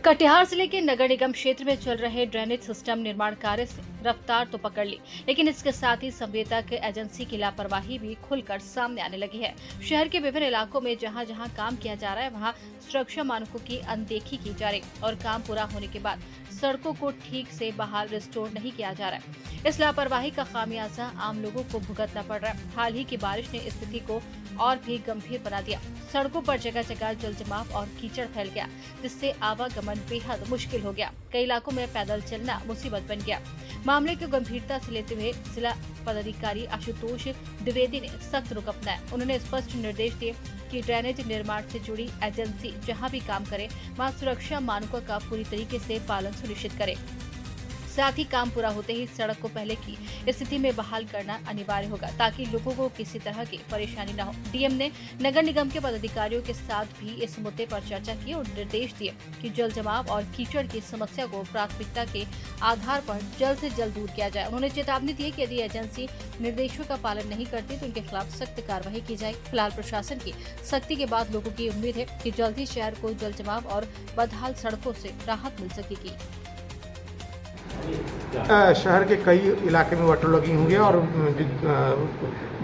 कटिहार जिले के नगर निगम क्षेत्र में चल रहे ड्रेनेज सिस्टम निर्माण कार्य से रफ्तार तो पकड़ ली, लेकिन इसके साथ ही संवेदक एजेंसी की लापरवाही भी खुलकर सामने आने लगी है। शहर के विभिन्न इलाकों में जहां जहां काम किया जा रहा है, वहां सुरक्षा मानकों की अनदेखी की जा रही और काम पूरा होने के बाद सड़कों को ठीक से बहाल रिस्टोर नहीं किया जा रहा है। इस लापरवाही का खामियाजा आम लोगों को भुगतना पड़ रहा है। हाल ही की बारिश ने स्थिति को और भी गंभीर बना दिया। सड़कों पर जगह जगह जल जमाव और कीचड़ फैल गया, जिससे आवागमन बेहद मुश्किल हो गया। कई इलाकों में पैदल चलना मुसीबत बन गया। मामले को गंभीरता से लेते हुए जिला पदाधिकारी आशुतोष द्विवेदी ने सख्त रुख अपनाया। उन्होंने स्पष्ट निर्देश दिए कि ड्रेनेज निर्माण से जुड़ी एजेंसी जहां भी काम करे, वहां सुरक्षा मानकों का पूरी तरीके से पालन सुनिश्चित करे। साथ ही काम पूरा होते ही सड़क को पहले की स्थिति में बहाल करना अनिवार्य होगा, ताकि लोगों को किसी तरह की परेशानी न हो। डीएम ने नगर निगम के पदाधिकारियों के साथ भी इस मुद्दे पर चर्चा की और निर्देश दिए कि जल जमाव और कीचड़ की समस्या को प्राथमिकता के आधार पर जल्द से जल्द दूर किया जाए। उन्होंने चेतावनी दी कि यदि एजेंसी निर्देशों का पालन नहीं करती तो उनके खिलाफ सख्त कार्रवाई की जाएगी। फिलहाल प्रशासन की सख्ती के बाद लोगों की उम्मीद है कि जल्द ही शहर को जल जमाव और बदहाल सड़कों से राहत मिल सकेगी। शहर के कई इलाके में वाटर लॉगिंग हुई है और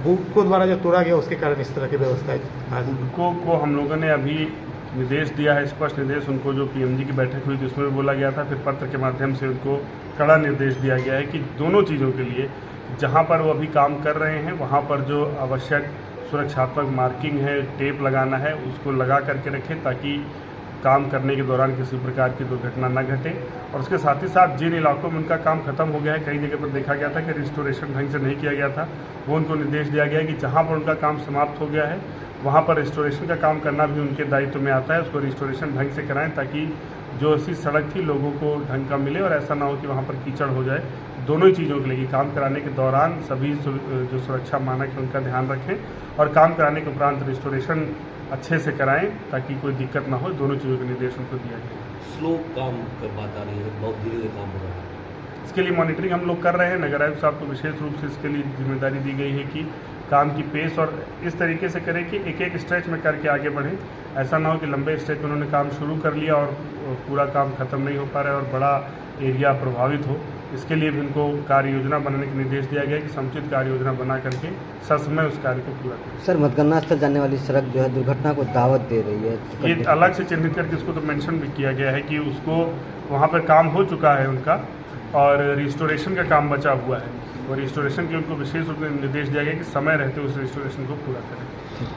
बुको द्वारा जो तोड़ा गया उसके कारण इस तरह की व्यवस्था है। बुको को हम लोगों ने अभी निर्देश दिया है, स्पष्ट निर्देश उनको जो पीएमजी की बैठक हुई थी उसमें भी बोला गया था, फिर पत्र के माध्यम से उनको कड़ा निर्देश दिया गया है कि दोनों चीज़ों के लिए जहां पर वो अभी काम कर रहे हैं वहां पर जो आवश्यक सुरक्षात्मक मार्किंग है, टेप लगाना है, उसको लगा करके रखें ताकि काम करने के दौरान किसी प्रकार की दुर्घटना न घटे। और उसके साथ ही साथ जिन इलाकों में उनका काम खत्म हो गया है, कई जगह पर देखा गया था कि रिस्टोरेशन ढंग से नहीं किया गया था, वो उनको निर्देश दिया गया है कि जहां पर उनका काम समाप्त हो गया है वहां पर रिस्टोरेशन का काम करना भी उनके दायित्व में आता है। उसको रिस्टोरेशन ढंग से कराएं ताकि जो ऐसी सड़क थी लोगों को ढंग का मिले और ऐसा ना हो कि वहाँ पर कीचड़ हो जाए। दोनों ही चीज़ों के लिए काम कराने के दौरान सभी जो सुरक्षा मानक है उनका ध्यान रखें और काम कराने के उपरांत रिस्टोरेशन अच्छे से कराएं ताकि कोई दिक्कत ना हो। दोनों चीज़ों के निर्देश उनको दिया गया। स्लो काम कर पाता नहीं है, बहुत धीरे धीरे काम हो रहा है। इसके लिए मॉनिटरिंग हम लोग कर रहे हैं। नगर आयुक्त साहब को विशेष रूप से इसके लिए जिम्मेदारी दी गई है कि काम की पेस और इस तरीके से करें कि एक एक स्ट्रेच में करके आगे बढ़ें। ऐसा ना हो कि लंबे स्ट्रेच में उन्होंने काम शुरू कर लिया और पूरा काम खत्म नहीं हो पा रहा है और बड़ा एरिया प्रभावित हो। इसके लिए भी उनको कार्य योजना बनाने का निर्देश दिया गया है कि समुचित कार्य योजना बना करके ससमय उस कार्य को पूरा करें। सर, मतगणना स्थल जाने वाली सड़क जो है दुर्घटना को दावत दे रही है, ये अलग से चिन्हित करके इसको तो मेंशन भी किया गया है कि उसको वहाँ पर काम हो चुका है उनका और रिस्टोरेशन का काम बचा हुआ है और रिस्टोरेशन के उनको विशेष रूप से निर्देश दिया गया कि समय रहते उस रिस्टोरेशन को पूरा करें।